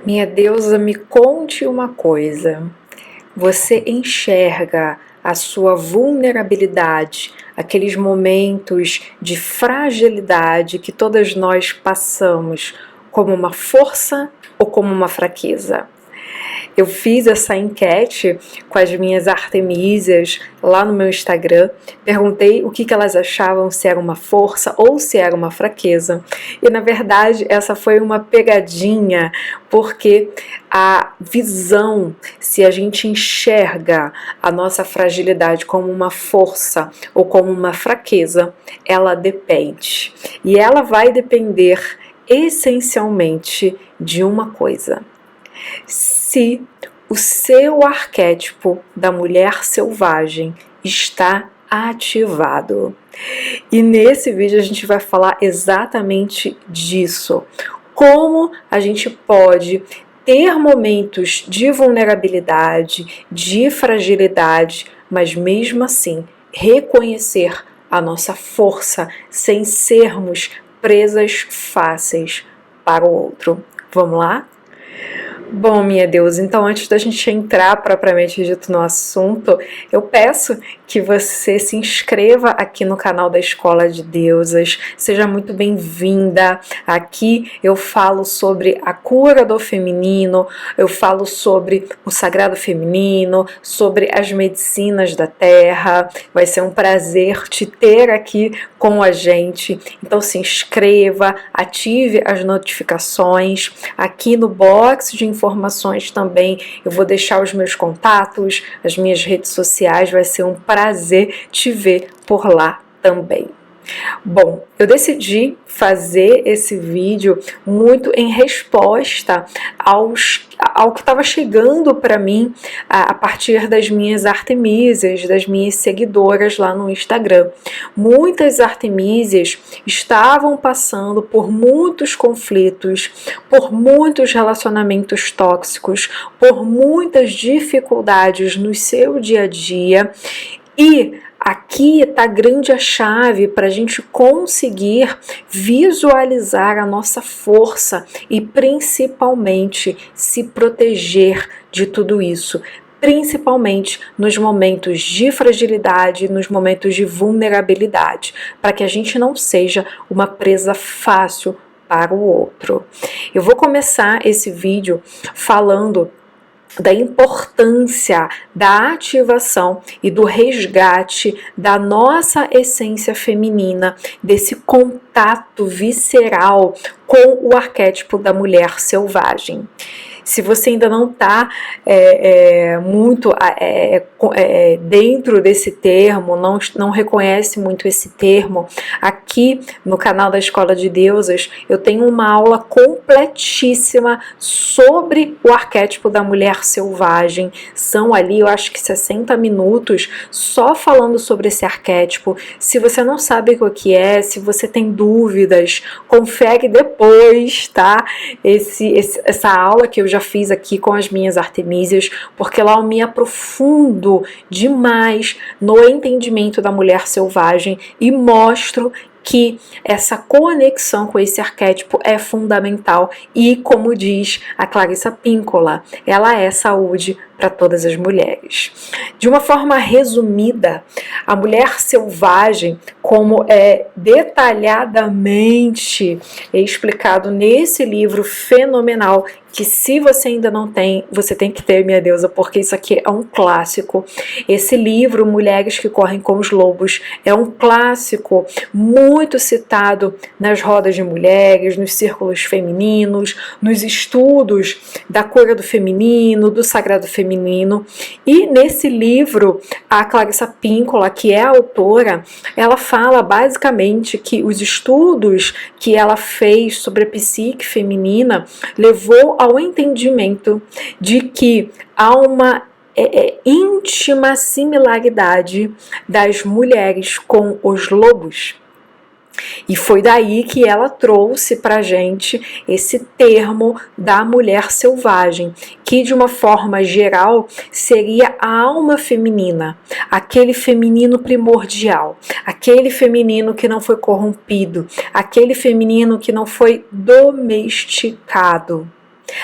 Minha deusa, me conte uma coisa. Você enxerga a sua vulnerabilidade, aqueles momentos de fragilidade que todas nós passamos, como uma força ou como uma fraqueza? Eu fiz essa enquete com as minhas artemísias lá no meu Instagram, perguntei o que elas achavam, se era uma força ou se era uma fraqueza. E na verdade essa foi uma pegadinha, porque a visão, se a gente enxerga a nossa fragilidade como uma força ou como uma fraqueza, ela depende. E ela vai depender essencialmente de uma coisa: se o seu arquétipo da mulher selvagem está ativado. E nesse vídeo a gente vai falar exatamente disso. Como a gente pode ter momentos de vulnerabilidade, de fragilidade, mas mesmo assim reconhecer a nossa força sem sermos presas fáceis para o outro. Vamos lá? Bom, minha deusa, então antes da gente entrar propriamente dito no assunto, eu peço que você se inscreva aqui no canal da Escola de Deusas. Seja muito bem-vinda. Aqui eu falo sobre a cura do feminino, eu falo sobre o sagrado feminino, sobre as medicinas da terra. Vai ser um prazer te ter aqui com a gente. Então se inscreva, ative as notificações. Aqui no box de informações também eu vou deixar os meus contatos, as minhas redes sociais. Vai ser um prazer te ver por lá também. Bom, eu decidi fazer esse vídeo muito em resposta ao que estava chegando para mim a partir das minhas artemísias, das minhas seguidoras lá no Instagram. Muitas artemísias estavam passando por muitos conflitos, por muitos relacionamentos tóxicos, por muitas dificuldades no seu dia a dia, e aqui está grande a chave para a gente conseguir visualizar a nossa força e principalmente se proteger de tudo isso, principalmente nos momentos de fragilidade, nos momentos de vulnerabilidade, para que a gente não seja uma presa fácil para o outro. Eu vou começar esse vídeo falando da importância da ativação e do resgate da nossa essência feminina, desse contato visceral com o arquétipo da mulher selvagem. Se você ainda não está muito dentro desse termo, não reconhece muito esse termo, aqui no canal da Escola de Deusas eu tenho uma aula completíssima sobre o arquétipo da mulher selvagem. São ali, eu acho que 60 minutos só falando sobre esse arquétipo. Se você não sabe o que é, se você tem dúvidas, confere depois, tá? Essa aula que eu já fiz aqui com as minhas artemísias, porque lá eu me aprofundo demais no entendimento da mulher selvagem e mostro que essa conexão com esse arquétipo é fundamental e, como diz a Clarissa Pinkola, ela é saúde para todas as mulheres. De uma forma resumida, a mulher selvagem, como é detalhadamente explicado nesse livro fenomenal, que se você ainda não tem, você tem que ter, minha deusa, porque isso aqui é um clássico. Esse livro, Mulheres que Correm com os Lobos, é um clássico muito citado nas rodas de mulheres, nos círculos femininos, nos estudos da cura do feminino, do sagrado feminino. E nesse livro, a Clarissa Pinkola, que é a autora, ela fala basicamente que os estudos que ela fez sobre a psique feminina levou ao entendimento de que há uma íntima similaridade das mulheres com os lobos. E foi daí que ela trouxe pra gente esse termo da mulher selvagem, que de uma forma geral seria a alma feminina, aquele feminino primordial, aquele feminino que não foi corrompido, aquele feminino que não foi domesticado,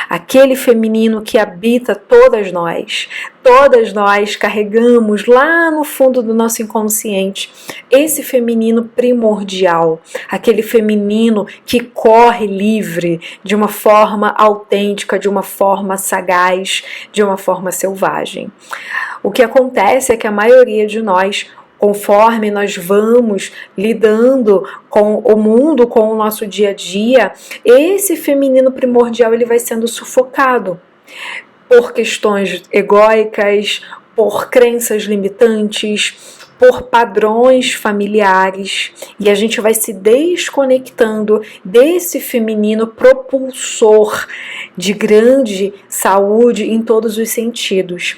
aquele feminino que habita todas nós. Todas nós carregamos lá no fundo do nosso inconsciente esse feminino primordial, aquele feminino que corre livre de uma forma autêntica, de uma forma sagaz, de uma forma selvagem. O que acontece é que a maioria de nós, conforme nós vamos lidando com o mundo, com o nosso dia a dia, esse feminino primordial ele vai sendo sufocado por questões egóicas, por crenças limitantes, por padrões familiares, e a gente vai se desconectando desse feminino propulsor de grande saúde em todos os sentidos.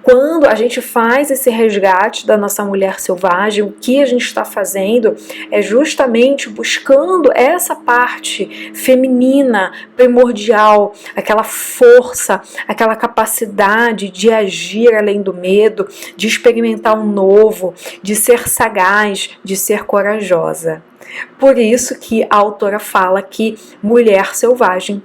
Quando a gente faz esse resgate da nossa mulher selvagem, o que a gente está fazendo é justamente buscando essa parte feminina, primordial, aquela força, aquela capacidade de agir além do medo, de experimentar um novo, de ser sagaz, de ser corajosa. Por isso que a autora fala que mulher selvagem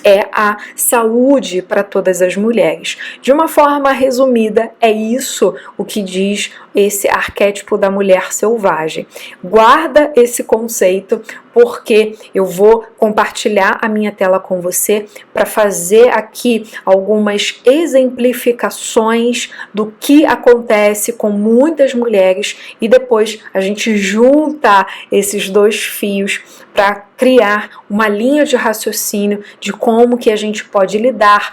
é a saúde para todas as mulheres. De uma forma resumida, é isso o que diz esse arquétipo da mulher selvagem. Guarda esse conceito, porque eu vou compartilhar a minha tela com você para fazer aqui algumas exemplificações do que acontece com muitas mulheres e depois a gente junta esses dois fios para criar uma linha de raciocínio de como que a gente pode lidar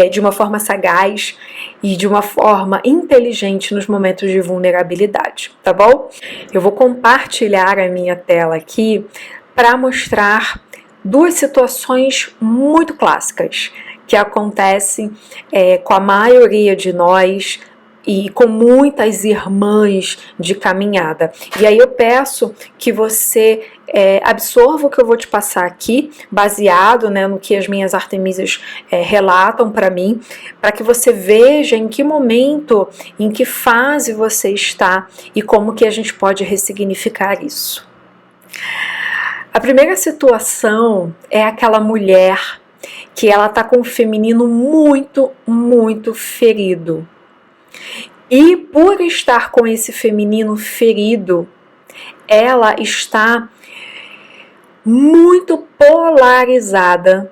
de uma forma sagaz e de uma forma inteligente nos momentos de vulnerabilidade, tá bom? Eu vou compartilhar a minha tela aqui para mostrar duas situações muito clássicas que acontecem com a maioria de nós e com muitas irmãs de caminhada. E aí eu peço que você absorva o que eu vou te passar aqui, baseado, né, no que as minhas artemisas relatam para mim, para que você veja em que momento, em que fase você está e como que a gente pode ressignificar isso. A primeira situação é aquela mulher que ela está com o feminino muito, muito ferido. E por estar com esse feminino ferido, ela está muito polarizada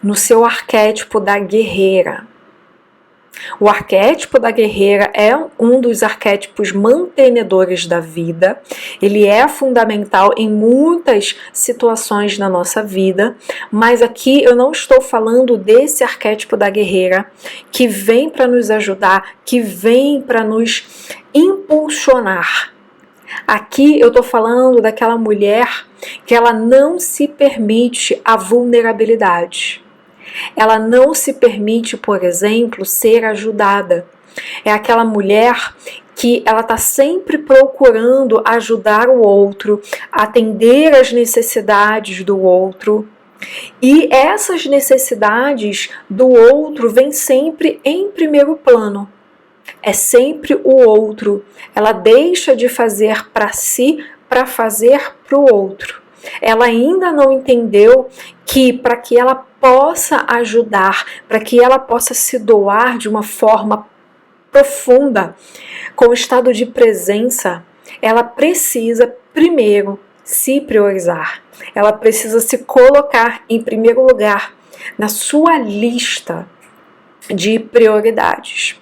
no seu arquétipo da guerreira. O arquétipo da guerreira é um dos arquétipos mantenedores da vida. Ele é fundamental em muitas situações na nossa vida, mas aqui eu não estou falando desse arquétipo da guerreira que vem para nos ajudar, que vem para nos impulsionar. Aqui eu estou falando daquela mulher que ela não se permite a vulnerabilidade. Ela não se permite, por exemplo, ser ajudada. É aquela mulher que ela está sempre procurando ajudar o outro, atender às necessidades do outro. E essas necessidades do outro vêm sempre em primeiro plano. É sempre o outro. Ela deixa de fazer para si para fazer para o outro. Ela ainda não entendeu que para que ela possa ajudar, para que ela possa se doar de uma forma profunda, com estado de presença, ela precisa primeiro se priorizar. Ela precisa se colocar em primeiro lugar na sua lista de prioridades.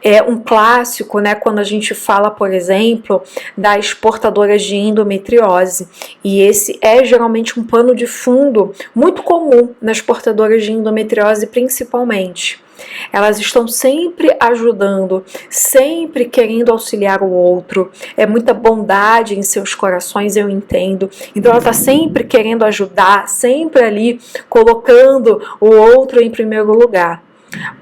É um clássico, né, quando a gente fala, por exemplo, das portadoras de endometriose. E esse é geralmente um pano de fundo muito comum nas portadoras de endometriose, principalmente. Elas estão sempre ajudando, sempre querendo auxiliar o outro. É muita bondade em seus corações, eu entendo. Então ela está sempre querendo ajudar, sempre ali colocando o outro em primeiro lugar.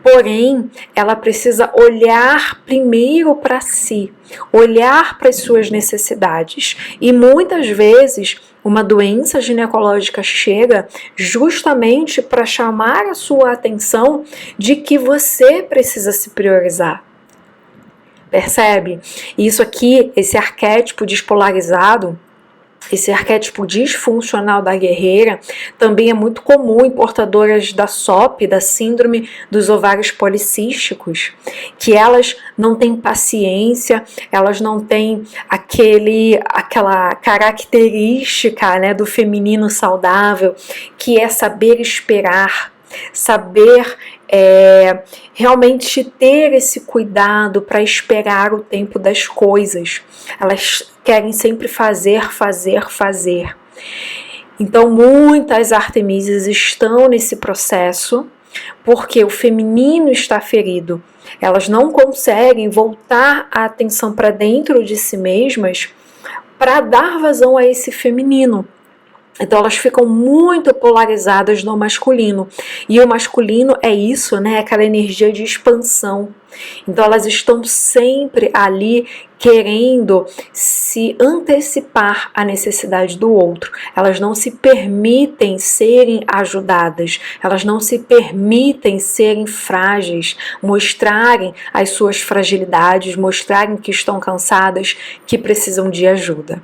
Porém, ela precisa olhar primeiro para si, olhar para as suas necessidades. E muitas vezes uma doença ginecológica chega justamente para chamar a sua atenção de que você precisa se priorizar. Percebe? Isso aqui, esse arquétipo despolarizado, esse arquétipo disfuncional da guerreira também é muito comum em portadoras da SOP, da síndrome dos ovários policísticos, que elas não têm paciência, elas não têm aquela característica, né, do feminino saudável, que é saber esperar, saber realmente ter esse cuidado para esperar o tempo das coisas. Elas querem sempre fazer. Então muitas Artemises estão nesse processo porque o feminino está ferido. Elas não conseguem voltar a atenção para dentro de si mesmas para dar vazão a esse feminino. Então elas ficam muito polarizadas no masculino. E o masculino é isso, né? Aquela energia de expansão. Então elas estão sempre ali querendo se antecipar à necessidade do outro. Elas não se permitem serem ajudadas. Elas não se permitem serem frágeis, mostrarem as suas fragilidades, mostrarem que estão cansadas, que precisam de ajuda.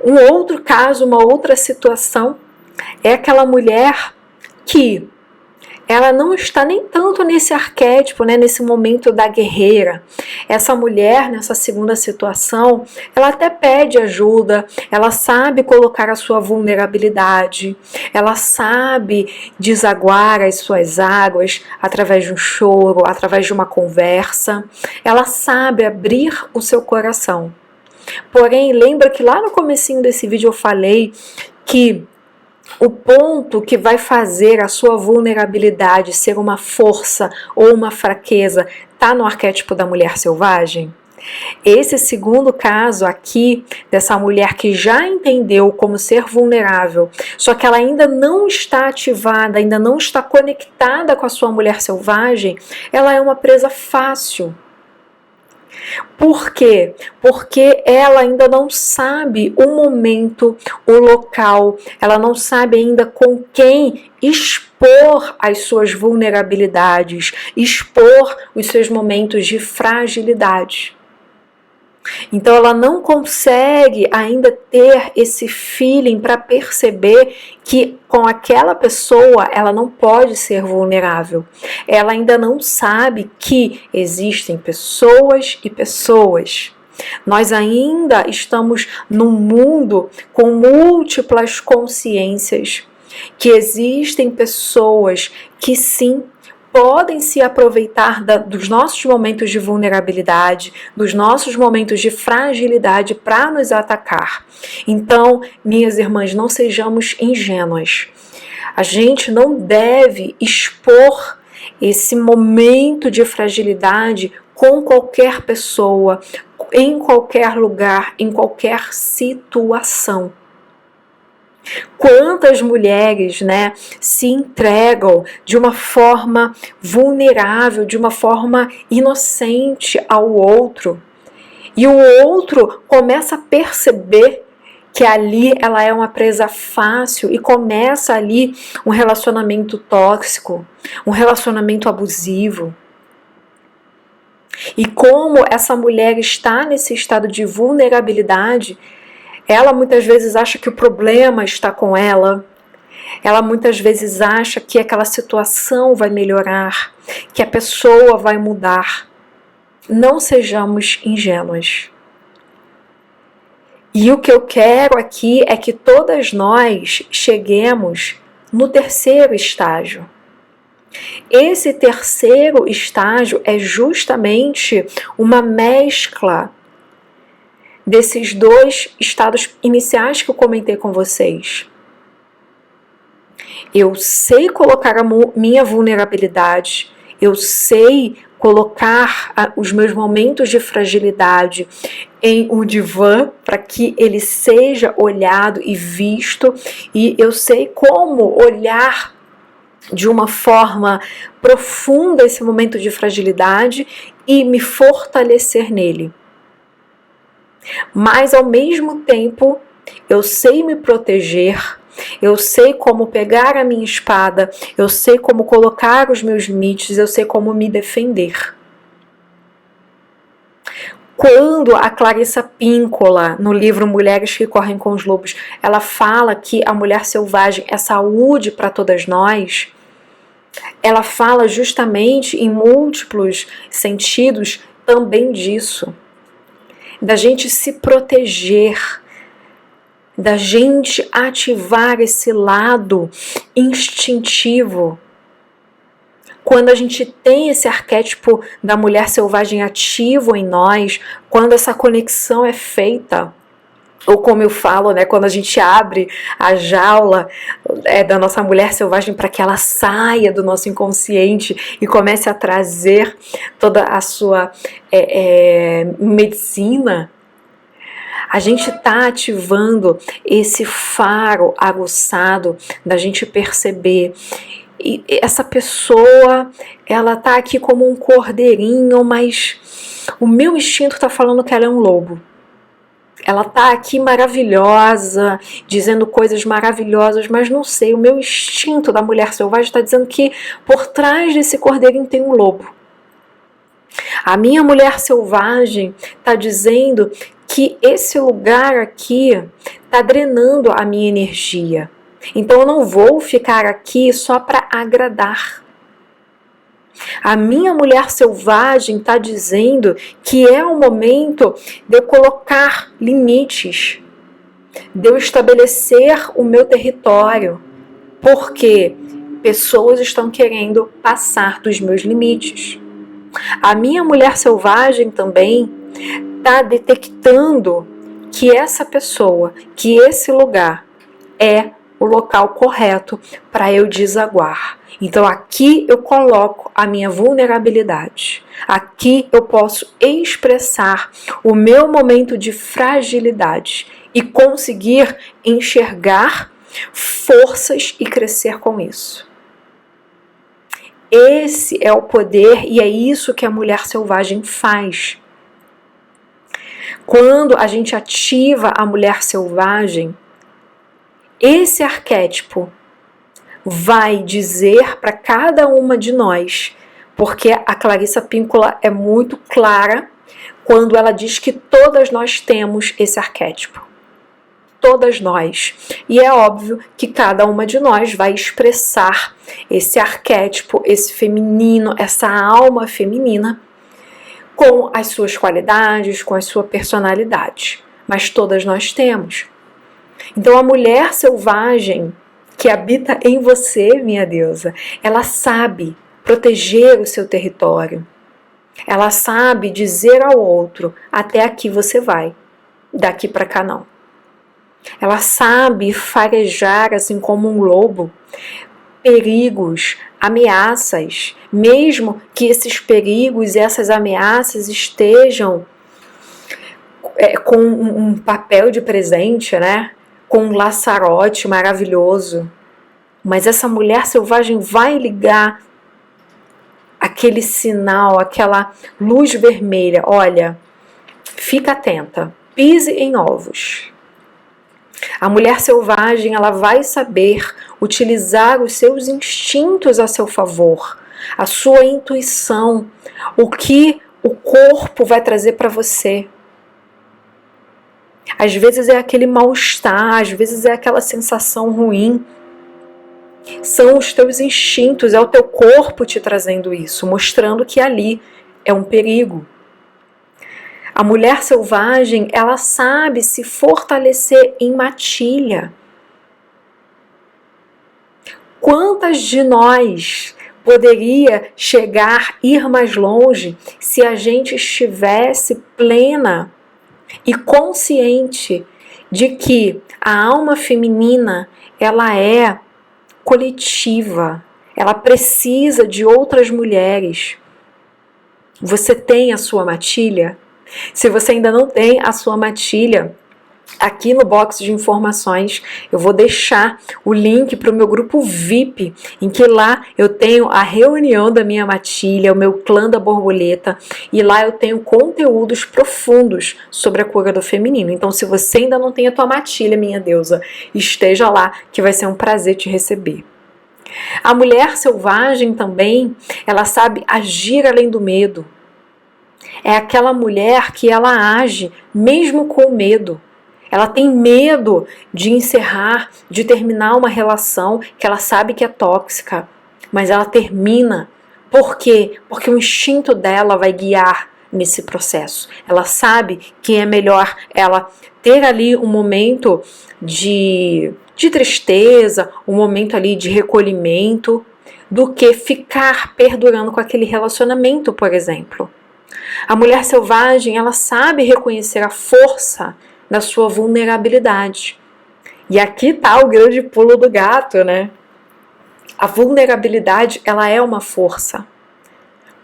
Um outro caso, uma outra situação, é aquela mulher que ela não está nem tanto nesse arquétipo, né, nesse momento da guerreira. Essa mulher, nessa segunda situação, ela até pede ajuda, ela sabe colocar a sua vulnerabilidade, ela sabe desaguar as suas águas através de um choro, através de uma conversa, ela sabe abrir o seu coração. Porém, lembra que lá no comecinho desse vídeo eu falei que o ponto que vai fazer a sua vulnerabilidade ser uma força ou uma fraqueza está no arquétipo da mulher selvagem? Esse segundo caso aqui, dessa mulher que já entendeu como ser vulnerável, só que ela ainda não está ativada, ainda não está conectada com a sua mulher selvagem, ela é uma presa fácil. Por quê? Porque ela ainda não sabe o momento, o local, ela não sabe ainda com quem expor as suas vulnerabilidades, expor os seus momentos de fragilidade. Então ela não consegue ainda ter esse feeling para perceber que com aquela pessoa ela não pode ser vulnerável. Ela ainda não sabe que existem pessoas e pessoas. Nós ainda estamos num mundo com múltiplas consciências, que existem pessoas que sim, podem se aproveitar dos nossos momentos de vulnerabilidade, dos nossos momentos de fragilidade para nos atacar. Então, minhas irmãs, não sejamos ingênuas. A gente não deve expor esse momento de fragilidade com qualquer pessoa, em qualquer lugar, em qualquer situação. Quantas mulheres, né, se entregam de uma forma vulnerável, de uma forma inocente ao outro, e o outro começa a perceber que ali ela é uma presa fácil e começa ali um relacionamento tóxico, um relacionamento abusivo. E como essa mulher está nesse estado de vulnerabilidade, ela muitas vezes acha que o problema está com ela. Ela muitas vezes acha que aquela situação vai melhorar, que a pessoa vai mudar. Não sejamos ingênuas. E o que eu quero aqui é que todas nós cheguemos no terceiro estágio. Esse terceiro estágio é justamente uma mescla desses dois estados iniciais que eu comentei com vocês. Eu sei colocar a minha vulnerabilidade, eu sei colocar os meus momentos de fragilidade em um divã para que ele seja olhado e visto, e eu sei como olhar de uma forma profunda esse momento de fragilidade e me fortalecer nele. Mas ao mesmo tempo eu sei me proteger, eu sei como pegar a minha espada, eu sei como colocar os meus limites, eu sei como me defender. Quando a Clarissa Pinkola, no livro Mulheres que Correm com os Lobos, ela fala que a mulher selvagem é saúde para todas nós, ela fala justamente em múltiplos sentidos também disso, da gente se proteger, da gente ativar esse lado instintivo. Quando a gente tem esse arquétipo da mulher selvagem ativo em nós, quando essa conexão é feita, ou como eu falo, né, quando a gente abre a jaula da nossa mulher selvagem para que ela saia do nosso inconsciente e comece a trazer toda a sua medicina, a gente está ativando esse faro aguçado da gente perceber. E essa pessoa, ela tá aqui como um cordeirinho, mas o meu instinto tá falando que ela é um lobo. Ela tá aqui maravilhosa, dizendo coisas maravilhosas, mas não sei, o meu instinto da mulher selvagem está dizendo que por trás desse cordeirinho tem um lobo. A minha mulher selvagem está dizendo que esse lugar aqui está drenando a minha energia. Então eu não vou ficar aqui só para agradar. A minha mulher selvagem está dizendo que é o momento de eu colocar limites, de eu estabelecer o meu território, porque pessoas estão querendo passar dos meus limites. A minha mulher selvagem também está detectando que essa pessoa, que esse lugar é o local correto para eu desaguar. Então aqui eu coloco a minha vulnerabilidade. Aqui eu posso expressar o meu momento de fragilidade e conseguir enxergar forças e crescer com isso. Esse é o poder e é isso que a mulher selvagem faz. Quando a gente ativa a mulher selvagem, esse arquétipo vai dizer para cada uma de nós, porque a Clarissa Pinkola é muito clara quando ela diz que todas nós temos esse arquétipo. Todas nós. E é óbvio que cada uma de nós vai expressar esse arquétipo, esse feminino, essa alma feminina, com as suas qualidades, com a sua personalidade. Mas todas nós temos. Então a mulher selvagem que habita em você, minha deusa, ela sabe proteger o seu território. Ela sabe dizer ao outro, até aqui você vai, daqui para cá não. Ela sabe farejar, assim como um lobo, perigos, ameaças, mesmo que esses perigos e essas ameaças estejam com um papel de presente, né? Com um laçarote maravilhoso. Mas essa mulher selvagem vai ligar aquele sinal, aquela luz vermelha. Olha, fica atenta, pise em ovos. A mulher selvagem, ela vai saber utilizar os seus instintos a seu favor, a sua intuição, o que o corpo vai trazer para você. Às vezes é aquele mal-estar, às vezes é aquela sensação ruim. São os teus instintos, é o teu corpo te trazendo isso, mostrando que ali é um perigo. A mulher selvagem, ela sabe se fortalecer em matilha. Quantas de nós poderia chegar, ir mais longe, se a gente estivesse plena e consciente de que a alma feminina, ela é coletiva, ela precisa de outras mulheres. Você tem a sua matilha? Se você ainda não tem a sua matilha, aqui no box de informações eu vou deixar o link para o meu grupo VIP, em que lá eu tenho a reunião da minha matilha, o meu clã da borboleta, e lá eu tenho conteúdos profundos sobre a cura do feminino. Então, se você ainda não tem a tua matilha, minha deusa, esteja lá, que vai ser um prazer te receber. A mulher selvagem também, ela sabe agir além do medo. É aquela mulher que ela age mesmo com medo. Ela tem medo de encerrar, de terminar uma relação que ela sabe que é tóxica, mas ela termina. Por quê? Porque o instinto dela vai guiar nesse processo. Ela sabe que é melhor ela ter ali um momento de tristeza, um momento ali de recolhimento, do que ficar perdurando com aquele relacionamento, por exemplo. A mulher selvagem, ela sabe reconhecer a força da sua vulnerabilidade. E aqui está o grande pulo do gato, né? A vulnerabilidade, ela é uma força,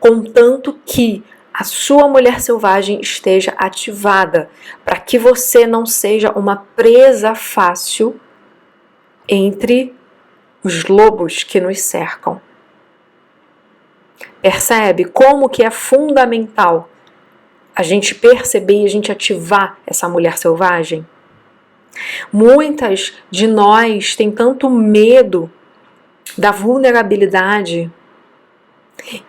contanto que a sua mulher selvagem esteja ativada, para que você não seja uma presa fácil entre os lobos que nos cercam. Percebe como que é fundamental a gente perceber e a gente ativar essa mulher selvagem? Muitas de nós têm tanto medo da vulnerabilidade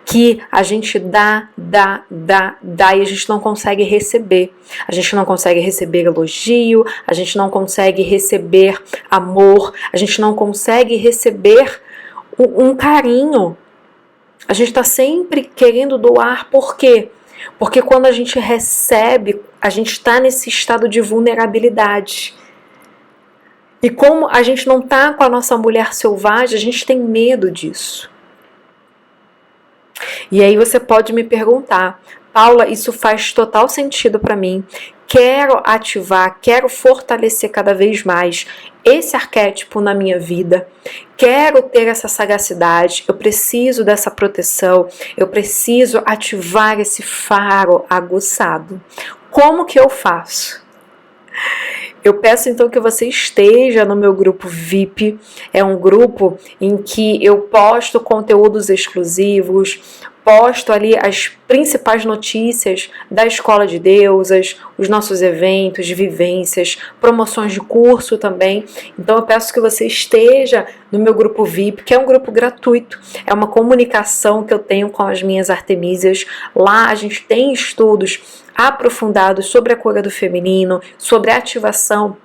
que a gente dá e a gente não consegue receber. A gente não consegue receber elogio, a gente não consegue receber amor, a gente não consegue receber um carinho. A gente está sempre querendo doar, por quê? Porque quando a gente recebe, a gente está nesse estado de vulnerabilidade. E como a gente não está com a nossa mulher selvagem, a gente tem medo disso. E aí você pode me perguntar, Paula, isso faz total sentido para mim. Quero ativar, quero fortalecer cada vez mais esse arquétipo na minha vida. Quero ter essa sagacidade, eu preciso dessa proteção, eu preciso ativar esse faro aguçado. Como que eu faço? Eu peço então que você esteja no meu grupo VIP. É um grupo em que eu posto conteúdos exclusivos, posto ali as principais notícias da Escola de Deusas, os nossos eventos, vivências, promoções de curso também. Então eu peço que você esteja no meu grupo VIP, que é um grupo gratuito, é uma comunicação que eu tenho com as minhas artemísias. Lá a gente tem estudos aprofundados sobre a cura do feminino, sobre a ativação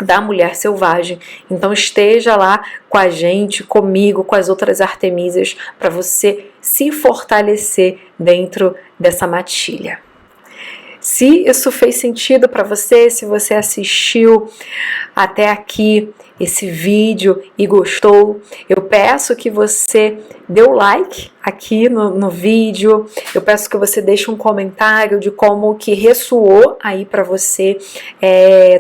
da mulher selvagem. Então esteja lá com a gente, comigo, com as outras artemísias, para você se fortalecer dentro dessa matilha. Se isso fez sentido para você, se você assistiu até aqui esse vídeo e gostou, eu peço que você dê o like aqui no vídeo, eu peço que você deixe um comentário de como que ressoou aí para você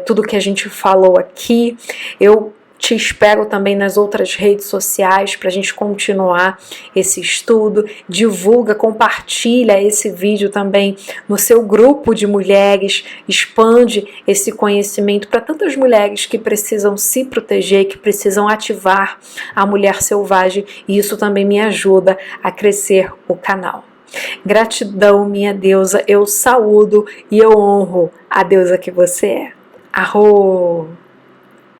tudo que a gente falou aqui. Eu te espero também nas outras redes sociais para a gente continuar esse estudo. Divulga, compartilha esse vídeo também no seu grupo de mulheres. Expande esse conhecimento para tantas mulheres que precisam se proteger, que precisam ativar a mulher selvagem. E isso também me ajuda a crescer o canal. Gratidão, minha deusa. Eu saúdo e eu honro a deusa que você é. Arro!